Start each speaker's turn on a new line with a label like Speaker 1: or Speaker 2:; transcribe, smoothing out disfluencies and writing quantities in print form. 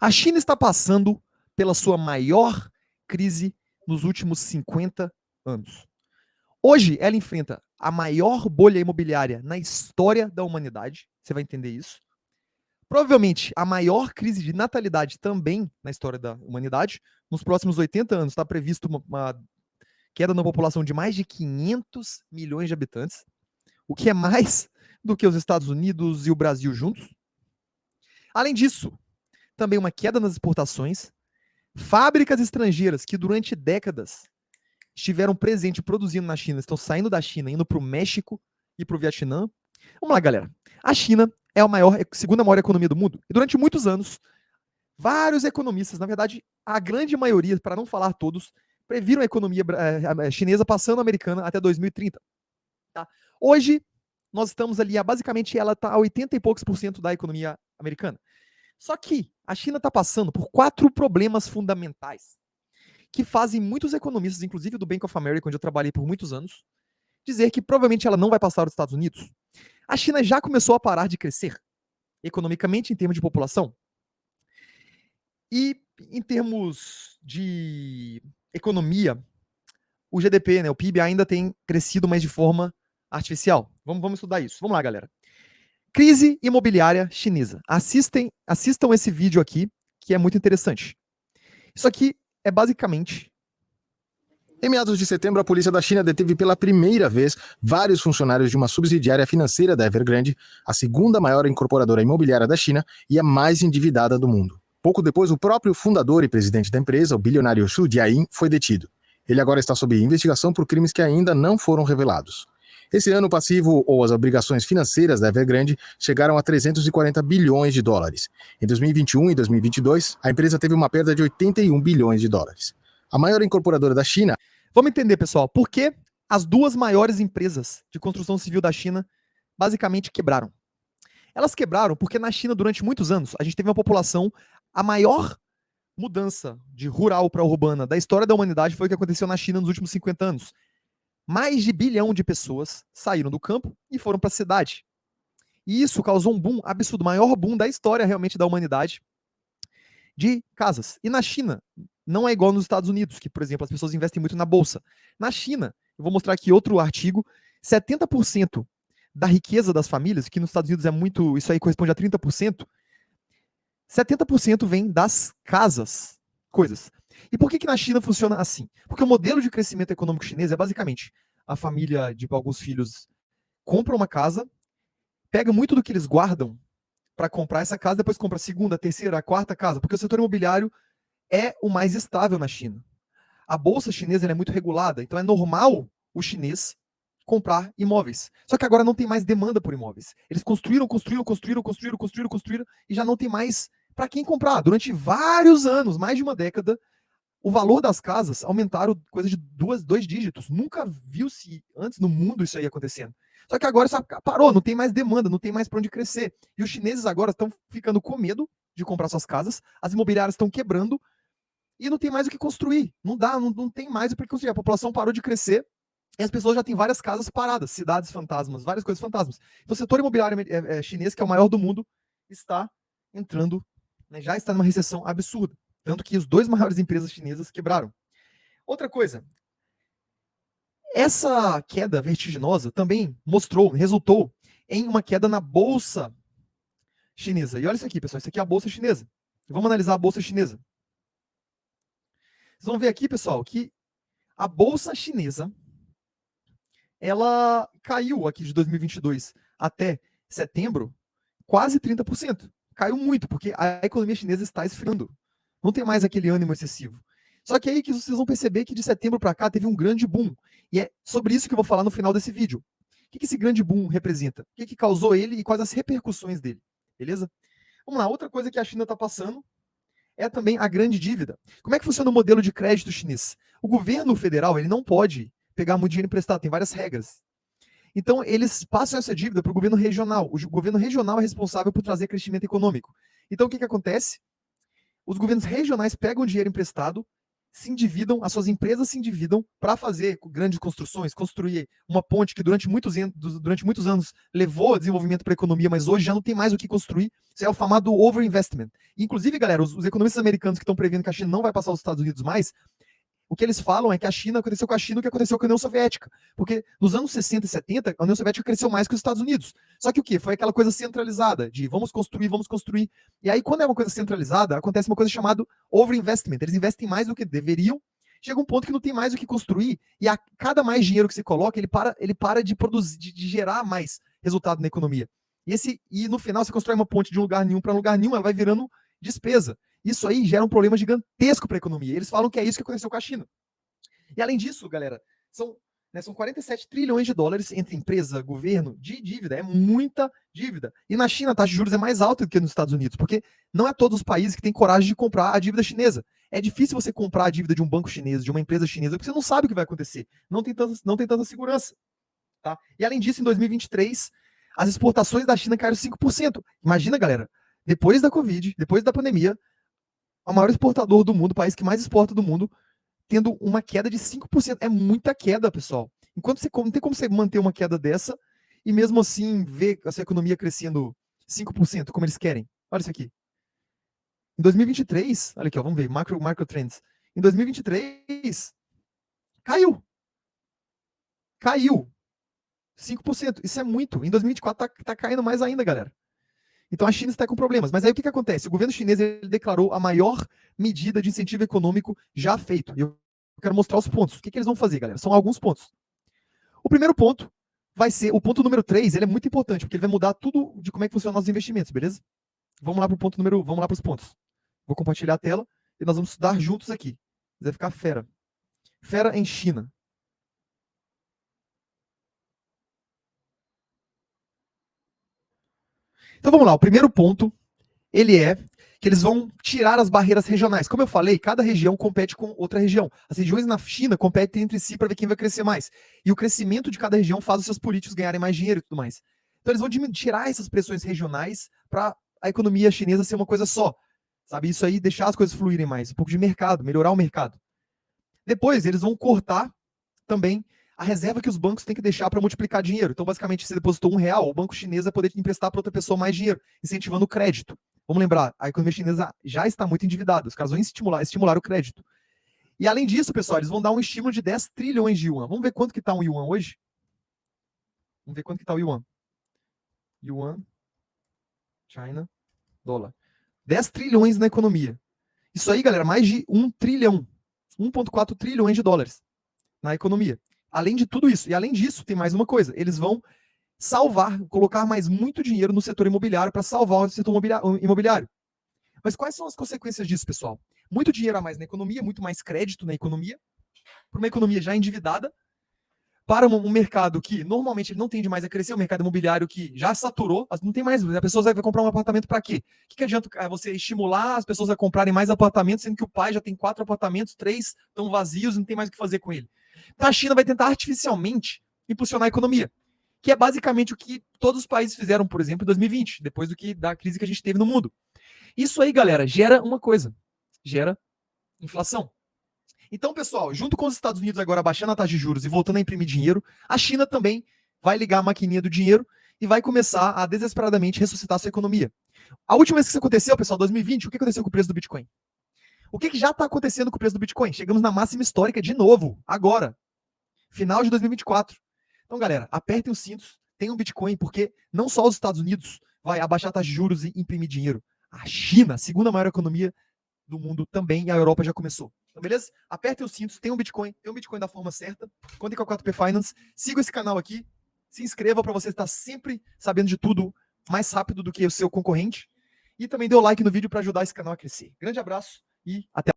Speaker 1: A China está passando pela sua maior crise nos últimos 50 anos. Hoje, ela enfrenta a maior bolha imobiliária na história da humanidade. Você vai entender isso. Provavelmente a maior crise de natalidade também na história da humanidade. Nos próximos 80 anos está previsto uma queda na população de mais de 500 milhões de habitantes, o que é mais do que os Estados Unidos e o Brasil juntos. Além disso, também uma queda nas exportações, fábricas estrangeiras que durante décadas estiveram presentes produzindo na China, estão saindo da China, indo para o México e para o Vietnã. Vamos lá, galera. A China é a segunda maior economia do mundo. E durante muitos anos, vários economistas, na verdade, a grande maioria, para não falar todos, previram a economia chinesa passando a americana até 2030. Tá? Hoje, nós estamos ali, basicamente, ela está a 80 e poucos por cento da economia americana. Só que a China está passando por 4 problemas fundamentais que fazem muitos economistas, inclusive do Bank of America, onde eu trabalhei por muitos anos, dizer que provavelmente ela não vai passar os Estados Unidos. A China já começou a parar de crescer economicamente em termos de população. E em termos de economia, o GDP, né, o PIB ainda tem crescido, mas de forma artificial. Vamos estudar isso. Vamos lá, galera. Crise imobiliária chinesa. Assistam esse vídeo aqui, que é muito interessante. Isso aqui é basicamente...
Speaker 2: Em meados de setembro, a polícia da China deteve pela primeira vez vários funcionários de uma subsidiária financeira da Evergrande, a segunda maior incorporadora imobiliária da China e a mais endividada do mundo. Pouco depois, o próprio fundador e presidente da empresa, o bilionário Xu Jiayin, foi detido. Ele agora está sob investigação por crimes que ainda não foram revelados. Esse ano, o passivo ou as obrigações financeiras da Evergrande chegaram a 340 bilhões de dólares. Em 2021 e 2022, a empresa teve uma perda de 81 bilhões de dólares. A maior incorporadora da China...
Speaker 1: Vamos entender, pessoal, por que as duas maiores empresas de construção civil da China basicamente quebraram. Elas quebraram porque na China, durante muitos anos, a gente teve uma população, a maior mudança de rural para urbana da história da humanidade foi o que aconteceu na China nos últimos 50 anos. Mais de 1 bilhão de pessoas saíram do campo e foram para a cidade. E isso causou um boom absurdo, o maior boom da história realmente da humanidade de casas. E na China, não é igual nos Estados Unidos, que, por exemplo, as pessoas investem muito na bolsa. Na China, eu vou mostrar aqui outro artigo, 70% da riqueza das famílias, que nos Estados Unidos é muito, isso aí corresponde a 30%, 70% vem das casas, coisas. E por que na China funciona assim? Porque o modelo de crescimento econômico chinês é basicamente a família de alguns filhos compra uma casa, pega muito do que eles guardam para comprar essa casa, depois compra a segunda, a terceira, a quarta casa, porque o setor imobiliário é o mais estável na China. A bolsa chinesa é muito regulada, então é normal o chinês comprar imóveis. Só que agora não tem mais demanda por imóveis. Eles construíram e já não tem mais para quem comprar. Durante vários anos, mais de uma década, o valor das casas aumentaram coisa de 2 dígitos. Nunca viu-se antes no mundo isso aí acontecendo. Só que agora só parou, não tem mais demanda, não tem mais para onde crescer. E os chineses agora estão ficando com medo de comprar suas casas, as imobiliárias estão quebrando e não tem mais o que construir. Não dá, não tem mais o que construir. A população parou de crescer e as pessoas já têm várias casas paradas, cidades fantasmas, várias coisas fantasmas. Então o setor imobiliário chinês, que é o maior do mundo, está entrando, né, já está numa recessão absurda. Tanto que as 2 maiores empresas chinesas quebraram. Outra coisa, essa queda vertiginosa também resultou em uma queda na bolsa chinesa. E olha isso aqui, pessoal, isso aqui é a bolsa chinesa. Vamos analisar a bolsa chinesa. Vocês vão ver aqui, pessoal, que a bolsa chinesa, ela caiu aqui de 2022 até setembro quase 30%. Caiu muito, porque a economia chinesa está esfriando. Não tem mais aquele ânimo excessivo. Só que aí que vocês vão perceber que de setembro para cá teve um grande boom. E é sobre isso que eu vou falar no final desse vídeo. O que esse grande boom representa? O que causou ele e quais as repercussões dele? Beleza? Vamos lá, outra coisa que a China está passando é também a grande dívida. Como é que funciona o modelo de crédito chinês? O governo federal ele não pode pegar muito dinheiro emprestado, tem várias regras. Então, eles passam essa dívida para o governo regional. O governo regional é responsável por trazer crescimento econômico. Então, o que acontece? Os governos regionais pegam dinheiro emprestado se endividam, as suas empresas se endividam para fazer grandes construções, construir uma ponte que durante muitos anos levou a desenvolvimento para a economia, mas hoje já não tem mais o que construir. Isso é o famoso overinvestment. Inclusive, galera, os economistas americanos que estão prevendo que a China não vai passar os Estados Unidos mais, o que eles falam é que aconteceu com a China o que aconteceu com a União Soviética. Porque nos anos 60 e 70, a União Soviética cresceu mais que os Estados Unidos. Só que o quê? Foi aquela coisa centralizada, de vamos construir, vamos construir. E aí, quando é uma coisa centralizada, acontece uma coisa chamada overinvestment. Eles investem mais do que deveriam. Chega um ponto que não tem mais o que construir, e a cada mais dinheiro que você coloca, ele para de produzir, de gerar mais resultado na economia. E no final você constrói uma ponte de um lugar nenhum para um lugar nenhum, ela vai virando despesa. Isso aí gera um problema gigantesco para a economia. Eles falam que é isso que aconteceu com a China. E além disso, galera, são 47 trilhões de dólares entre empresa, governo, de dívida. É muita dívida. E na China a taxa de juros é mais alta do que nos Estados Unidos, porque não é todos os países que têm coragem de comprar a dívida chinesa. É difícil você comprar a dívida de um banco chinês, de uma empresa chinesa, porque você não sabe o que vai acontecer. Não tem tanta segurança. Tá? E além disso, em 2023, as exportações da China caíram 5%. Imagina, galera, depois da Covid, depois da pandemia, o maior exportador do mundo, o país que mais exporta do mundo, tendo uma queda de 5%. É muita queda, pessoal. Enquanto não tem como você manter uma queda dessa e mesmo assim ver a sua economia crescendo 5%, como eles querem. Olha isso aqui. Em 2023, olha aqui, ó, vamos ver, macro trends. Em 2023, caiu. Caiu. 5%. Isso é muito. Em 2024 tá caindo mais ainda, galera. Então a China está com problemas. Mas aí o que acontece? O governo chinês ele declarou a maior medida de incentivo econômico já feito. E eu quero mostrar os pontos. O que eles vão fazer, galera? São alguns pontos. O primeiro ponto vai ser, o ponto número 3, ele é muito importante, porque ele vai mudar tudo de como é que funcionam nossos investimentos, beleza? Vamos lá para os pontos. Vou compartilhar a tela e nós vamos estudar juntos aqui. Vai ficar fera. Fera em China. Então vamos lá, o primeiro ponto, ele é que eles vão tirar as barreiras regionais. Como eu falei, cada região compete com outra região. As regiões na China competem entre si para ver quem vai crescer mais. E o crescimento de cada região faz os seus políticos ganharem mais dinheiro e tudo mais. Então eles vão tirar essas pressões regionais para a economia chinesa ser uma coisa só. Sabe, isso aí deixar as coisas fluírem mais, um pouco de mercado, melhorar o mercado. Depois eles vão cortar também a reserva que os bancos têm que deixar para multiplicar dinheiro. Então, basicamente, se você depositou R$1, o banco chinês vai poder emprestar para outra pessoa mais dinheiro, incentivando o crédito. Vamos lembrar, a economia chinesa já está muito endividada, os caras vão estimular o crédito. E além disso, pessoal, eles vão dar um estímulo de 10 trilhões de yuan. Vamos ver quanto que está um yuan hoje? Vamos ver quanto que está o yuan. Yuan, China, dólar. 10 trilhões na economia. Isso aí, galera, mais de 1 trilhão. 1,4 trilhões de dólares na economia. Além de tudo isso, e além disso, tem mais uma coisa. Eles vão colocar mais muito dinheiro no setor imobiliário para salvar o setor imobiliário. Mas quais são as consequências disso, pessoal? Muito dinheiro a mais na economia, muito mais crédito na economia, para uma economia já endividada, para um mercado que normalmente não tende mais a crescer, o mercado imobiliário que já saturou, não tem mais, a pessoa vai comprar um apartamento para quê? O que adianta você estimular as pessoas a comprarem mais apartamentos, sendo que o pai já tem 4 apartamentos, 3 estão vazios e não tem mais o que fazer com ele? Então a China vai tentar artificialmente impulsionar a economia, que é basicamente o que todos os países fizeram, por exemplo, em 2020, depois da crise que a gente teve no mundo. Isso aí, galera, gera uma coisa, gera inflação. Então, pessoal, junto com os Estados Unidos agora baixando a taxa de juros e voltando a imprimir dinheiro, a China também vai ligar a maquininha do dinheiro e vai começar a desesperadamente ressuscitar a sua economia. A última vez que isso aconteceu, pessoal, 2020, o que aconteceu com o preço do Bitcoin? O que já está acontecendo com o preço do Bitcoin? Chegamos na máxima histórica de novo, agora, final de 2024. Então, galera, apertem os cintos, tenham Bitcoin, porque não só os Estados Unidos vai abaixar a taxa de juros e imprimir dinheiro. A China, a segunda maior economia do mundo também, e a Europa já começou. Então, beleza? Apertem os cintos, tenham Bitcoin da forma certa, contem com a 4P Finance, sigam esse canal aqui, se inscreva para você estar sempre sabendo de tudo mais rápido do que o seu concorrente, e também dê o like no vídeo para ajudar esse canal a crescer. Grande abraço e até